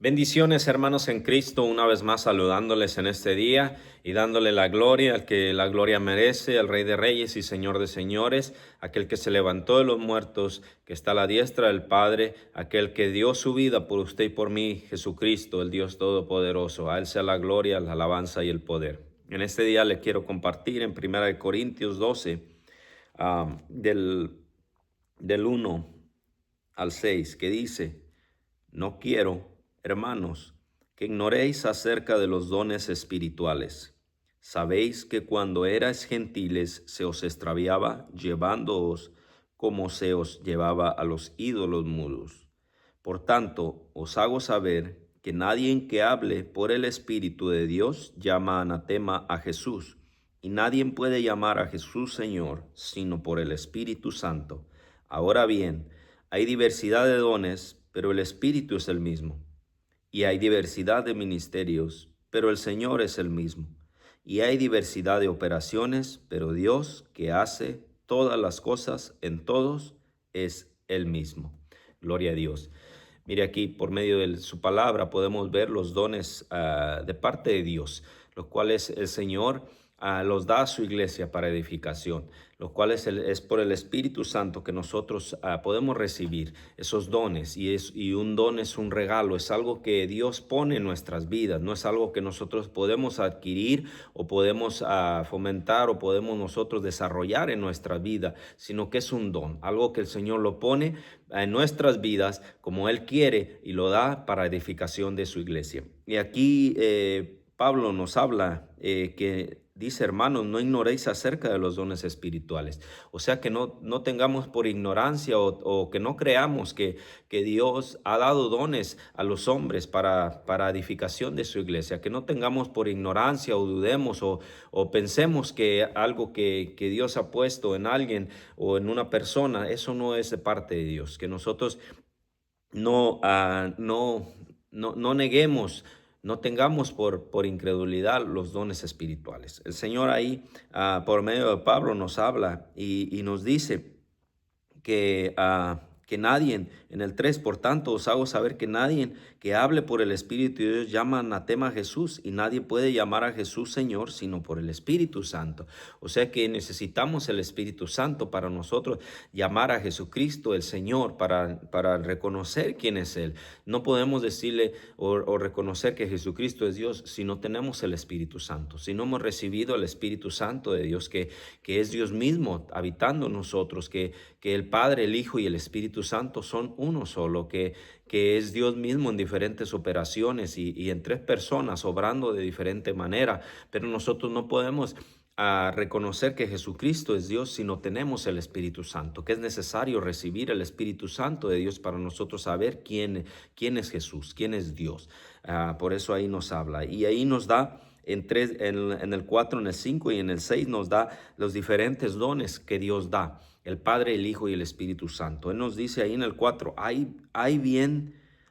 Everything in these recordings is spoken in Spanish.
Bendiciones, hermanos en Cristo, una vez más saludándoles en este día y dándole la gloria al que la gloria merece, al Rey de Reyes y Señor de Señores, aquel que se levantó de los muertos, que está a la diestra del Padre, aquel que dio su vida por usted y por mí, Jesucristo, el Dios Todopoderoso. A Él sea la gloria, la alabanza y el poder. En este día le quiero compartir en 1 Corintios 12, del 1 al 6, que dice: No quiero, hermanos, que ignoréis acerca de los dones espirituales. Sabéis que cuando erais gentiles se os extraviaba, llevándoos como se os llevaba a los ídolos mudos. Por tanto, os hago saber que nadie que hable por el Espíritu de Dios llama anatema a Jesús, y nadie puede llamar a Jesús Señor sino por el Espíritu Santo. Ahora bien, hay diversidad de dones, pero el Espíritu es el mismo. Y hay diversidad de ministerios, pero el Señor es el mismo. Y hay diversidad de operaciones, pero Dios, que hace todas las cosas en todos, es el mismo. Gloria a Dios. Mire, aquí por medio de su palabra podemos ver los dones de parte de Dios, los cuales el Señor los da a su iglesia para edificación, los cuales es por el Espíritu Santo que nosotros podemos recibir esos dones. Y un don es un regalo, es algo que Dios pone en nuestras vidas, no es algo que nosotros podemos adquirir o podemos fomentar o podemos nosotros desarrollar en nuestra vida, sino que es un don, algo que el Señor lo pone en nuestras vidas como Él quiere y lo da para edificación de su iglesia. Y aquí Pablo nos habla que dice: hermanos, no ignoréis acerca de los dones espirituales. O sea, que no tengamos por ignorancia o que no creamos que Dios ha dado dones a los hombres para edificación de su iglesia, que no tengamos por ignorancia o dudemos o pensemos que algo que Dios ha puesto en alguien o en una persona, eso no es de parte de Dios, que nosotros no, no neguemos, no tengamos por incredulidad los dones espirituales. El Señor ahí, por medio de Pablo, nos habla y nos dice que nadie, en el 3, por tanto os hago saber que nadie que hable por el Espíritu de Dios llama anatema a Jesús, y nadie puede llamar a Jesús Señor sino por el Espíritu Santo. O sea que necesitamos el Espíritu Santo para nosotros llamar a Jesucristo el Señor, para reconocer quién es Él. No podemos decirle o reconocer que Jesucristo es Dios si no tenemos el Espíritu Santo, si no hemos recibido el Espíritu Santo de Dios, que es Dios mismo habitando en nosotros, que el Padre, el Hijo y el Espíritu Santo son uno solo, que es Dios mismo en diferentes operaciones y en tres personas obrando de diferente manera. Pero nosotros no podemos reconocer que Jesucristo es Dios si no tenemos el Espíritu Santo, que es necesario recibir el Espíritu Santo de Dios para nosotros saber quién es Jesús, quién es Dios. Por eso ahí nos habla y ahí nos da en el 4, en el 5 y en el 6 nos da los diferentes dones que Dios da, el Padre, el Hijo y el Espíritu Santo. Él nos dice ahí en el 4,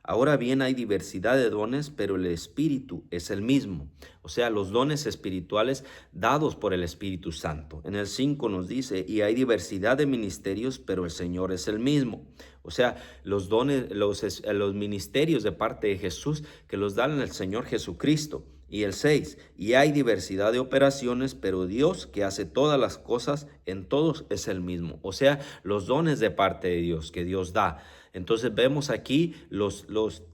ahora bien hay diversidad de dones, pero el Espíritu es el mismo. O sea, los dones espirituales dados por el Espíritu Santo. En el 5 nos dice, y hay diversidad de ministerios, pero el Señor es el mismo. O sea, los dones, los ministerios de parte de Jesús que los dan el Señor Jesucristo. Y el 6, y hay diversidad de operaciones, pero Dios, que hace todas las cosas en todos, es el mismo. O sea, los dones de parte de Dios que Dios da. Entonces vemos aquí los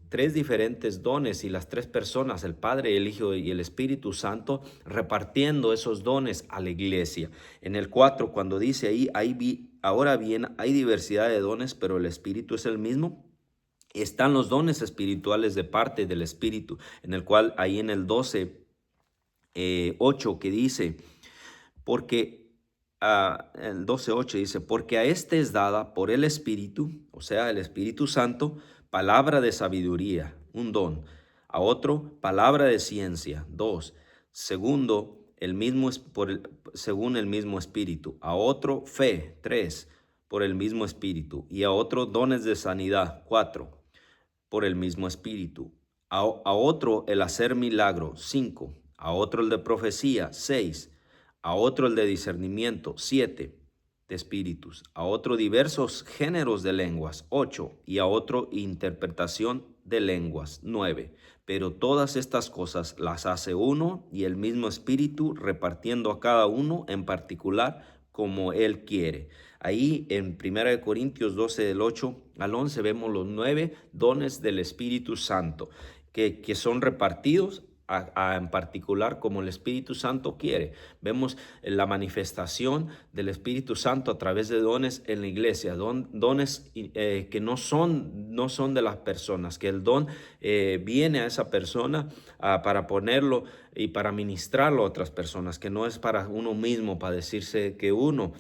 tres diferentes dones y las tres personas, el Padre, el Hijo y el Espíritu Santo, repartiendo esos dones a la iglesia. En el 4, cuando dice ahí, ahora bien, hay diversidad de dones, pero el Espíritu es el mismo. Están los dones espirituales de parte del Espíritu, en el cual ahí en el 12, 8, que dice, porque el 12:8 dice, porque a este es dada por el Espíritu, o sea, el Espíritu Santo, palabra de sabiduría, un don; a otro, palabra de ciencia, 2; segundo, según el mismo Espíritu; a otro, fe, 3; por el mismo Espíritu; y a otro, dones de sanidad, 4; por el mismo Espíritu; a otro el hacer milagro, 5; a otro el de profecía, 6; a otro el de discernimiento, 7; de espíritus; a otro diversos géneros de lenguas, 8; y a otro interpretación de lenguas. 9. Pero todas estas cosas las hace uno y el mismo Espíritu, repartiendo a cada uno en particular como Él quiere. Ahí en 1 Corintios 12, del 8 al 11, vemos los 9 dones del Espíritu Santo que son repartidos en particular como el Espíritu Santo quiere. Vemos la manifestación del Espíritu Santo a través de dones en la iglesia, dones que no son de las personas, que el don viene a esa persona para ponerlo y para ministrarlo a otras personas, que no es para uno mismo, para decirse que uno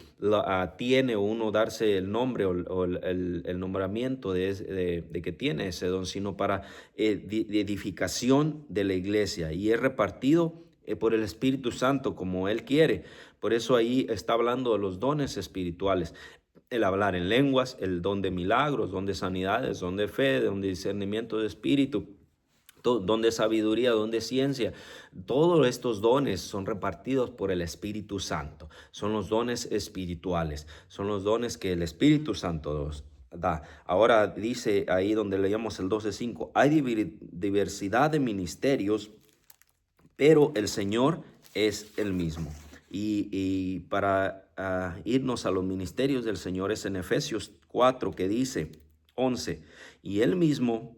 tiene o uno darse el nombre o el nombramiento de que tiene ese don, sino para edificación de la iglesia, y es repartido por el Espíritu Santo como Él quiere. Por eso ahí está hablando de los dones espirituales. El hablar en lenguas, el don de milagros, don de sanidades, don de fe, don de discernimiento de espíritu, don de sabiduría, don de ciencia. Todos estos dones son repartidos por el Espíritu Santo. Son los dones espirituales. Son los dones que el Espíritu Santo da. Ahora dice ahí donde leíamos el 12:5, hay diversidad de ministerios, pero el Señor es el mismo. Y para irnos a los ministerios del Señor es en Efesios 4, que dice 11, y Él mismo,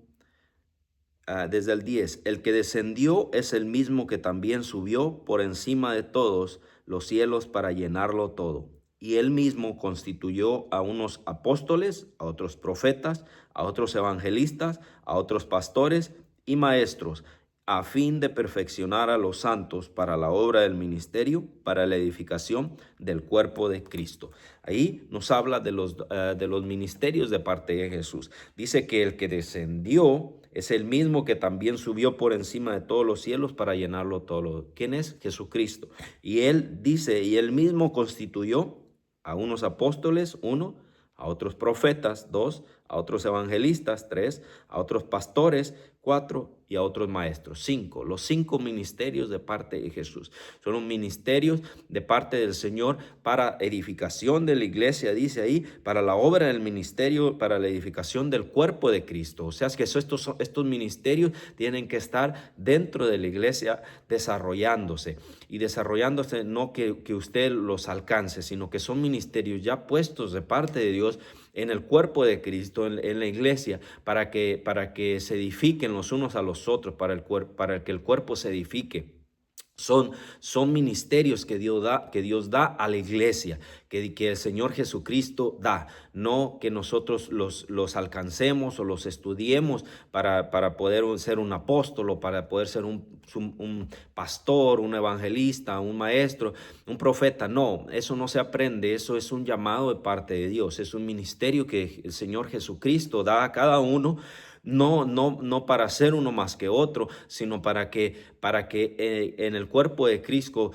desde el 10, el que descendió es el mismo que también subió por encima de todos los cielos para llenarlo todo. Y Él mismo constituyó a unos apóstoles, a otros profetas, a otros evangelistas, a otros pastores y maestros, a fin de perfeccionar a los santos para la obra del ministerio, para la edificación del cuerpo de Cristo. Ahí nos habla de los ministerios de parte de Jesús. Dice que el que descendió es el mismo que también subió por encima de todos los cielos para llenarlo todo. ¿Quién es? Jesucristo. Y Él dice, y Él mismo constituyó a unos apóstoles, 1, a otros profetas, 2, a otros evangelistas, 3, a otros pastores, 4, y a otros maestros, 5. Los 5 ministerios de parte de Jesús. Son los ministerios de parte del Señor para edificación de la iglesia, dice ahí, para la obra del ministerio, para la edificación del cuerpo de Cristo. O sea, es que estos ministerios tienen que estar dentro de la iglesia desarrollándose. Y desarrollándose no que usted los alcance, sino que son ministerios ya puestos de parte de Dios en el cuerpo de Cristo, en la iglesia, para que se edifiquen los unos a los otros, para que el cuerpo se edifique. Son ministerios que Dios da a la iglesia, que el Señor Jesucristo da, no que nosotros los alcancemos o los estudiemos para poder ser un apóstol o para poder ser un pastor, un evangelista, un maestro, un profeta. No, eso no se aprende, eso es un llamado de parte de Dios, es un ministerio que el Señor Jesucristo da a cada uno. No para ser uno más que otro, sino para que en el cuerpo de Cristo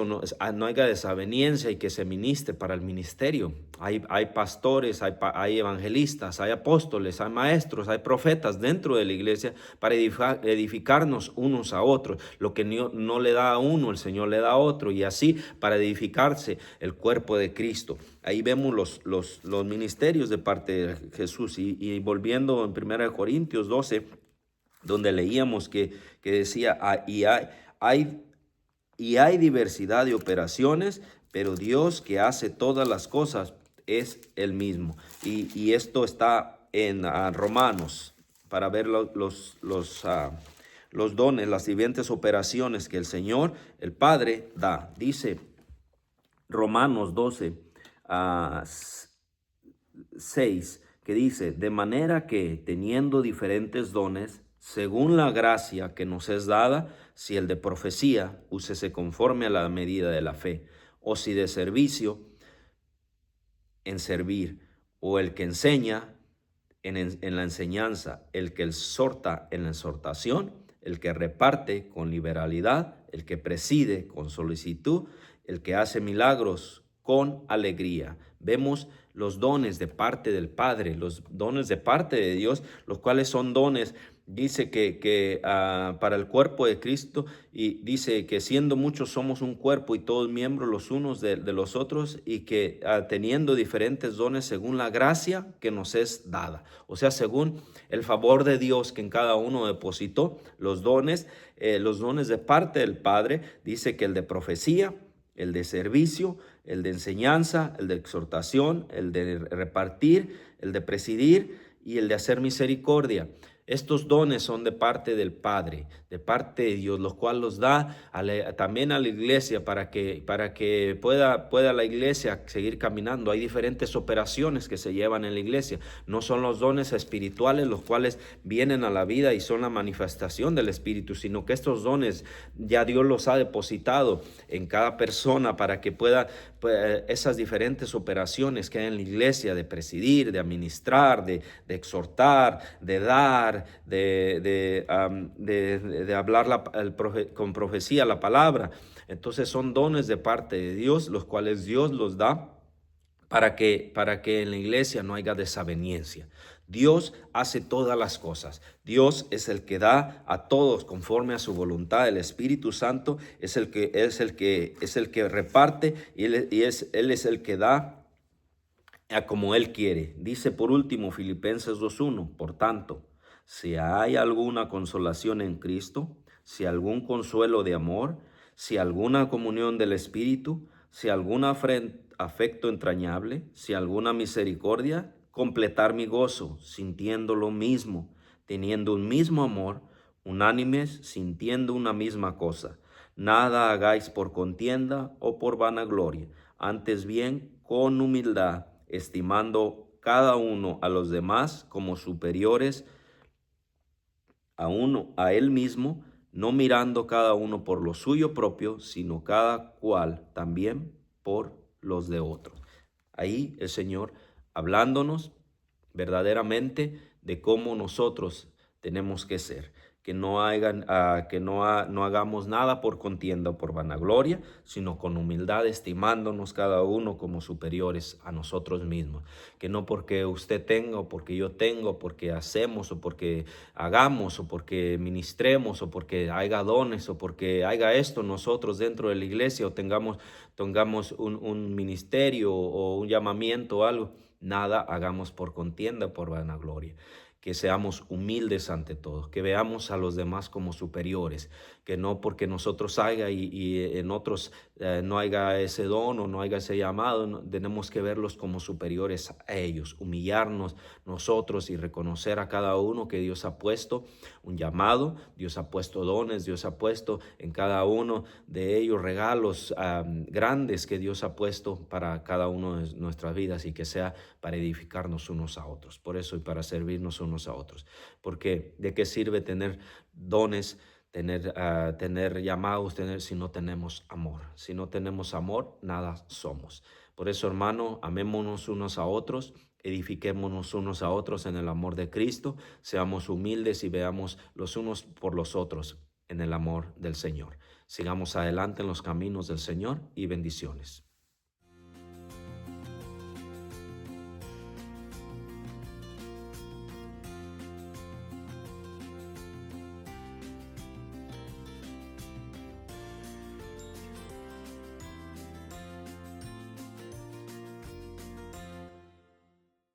no haya desaveniencia y que se ministre para el ministerio. Hay pastores, hay evangelistas, hay apóstoles, hay maestros, hay profetas dentro de la iglesia para edificarnos unos a otros. Lo que no le da a uno, el Señor le da a otro, y así para edificarse el cuerpo de Cristo. Ahí vemos los ministerios de parte de Jesús. Y volviendo en 1 Corintios 12, donde leíamos que decía, hay diversidad de operaciones, pero Dios que hace todas las cosas es el mismo. Y esto está en Romanos, para ver los dones, las siguientes operaciones que el Señor, el Padre, da. Dice Romanos 12, 6, que dice, de manera que teniendo diferentes dones, según la gracia que nos es dada, si el de profecía, úsese conforme a la medida de la fe, o si de servicio, en servir, o el que enseña, en la enseñanza, el que exhorta en la exhortación, el que reparte con liberalidad, el que preside con solicitud, el que hace milagros con alegría. Vemos los dones de parte del Padre, los dones de parte de Dios, los cuales son dones dice que para el cuerpo de Cristo, y dice que siendo muchos somos un cuerpo y todos miembros los unos de los otros, y que teniendo diferentes dones según la gracia que nos es dada. O sea, según el favor de Dios que en cada uno depositó, los dones de parte del Padre, dice que el de profecía, el de servicio, el de enseñanza, el de exhortación, el de repartir, el de presidir y el de hacer misericordia. Estos dones son de parte del Padre, de parte de Dios, los cuales los da también a la iglesia para que pueda la iglesia seguir caminando. Hay diferentes operaciones que se llevan en la iglesia. No son los dones espirituales los cuales vienen a la vida y son la manifestación del Espíritu, sino que estos dones ya Dios los ha depositado en cada persona para que pueda esas diferentes operaciones que hay en la iglesia, de presidir, de administrar, de exhortar, de dar, de hablar con profecía la palabra. Entonces son dones de parte de Dios, los cuales Dios los da para que en la iglesia no haya desaveniencia. Dios hace todas las cosas. Dios es el que da a todos conforme a su voluntad. El Espíritu Santo es el que reparte, y él es el que da a como Él quiere. Dice por último Filipenses 2:1, por tanto, si hay alguna consolación en Cristo, si algún consuelo de amor, si alguna comunión del Espíritu, si algún afecto entrañable, si alguna misericordia, completar mi gozo, sintiendo lo mismo, teniendo un mismo amor, unánimes, sintiendo una misma cosa. Nada hagáis por contienda o por vanagloria, antes bien con humildad, estimando cada uno a los demás como superiores a él mismo, no mirando cada uno por lo suyo propio, sino cada cual también por los de otros. Ahí el Señor hablándonos verdaderamente de cómo nosotros tenemos que ser, que no hagamos nada por contienda o por vanagloria, sino con humildad, estimándonos cada uno como superiores a nosotros mismos, que no porque usted tenga o porque yo tengo, porque hacemos o porque hagamos o porque ministremos o porque haya dones o porque haya esto nosotros dentro de la iglesia o tengamos un ministerio o un llamamiento o algo, nada hagamos por contienda o por vanagloria. Que seamos humildes ante todos, que veamos a los demás como superiores, que no porque nosotros haya y en otros no haya ese don o no haya ese llamado, tenemos que verlos como superiores a ellos, humillarnos nosotros y reconocer a cada uno que Dios ha puesto un llamado, Dios ha puesto dones, Dios ha puesto en cada uno de ellos regalos grandes que Dios ha puesto para cada uno de nuestras vidas, y que sea para edificarnos unos a otros. Por eso, y para servirnos unos a otros. Porque ¿de qué sirve tener dones, tener llamados, si no tenemos amor? Si no tenemos amor, nada somos. Por eso, hermano, amémonos unos a otros, edifiquémonos unos a otros en el amor de Cristo, seamos humildes y veamos los unos por los otros en el amor del Señor. Sigamos adelante en los caminos del Señor, y bendiciones.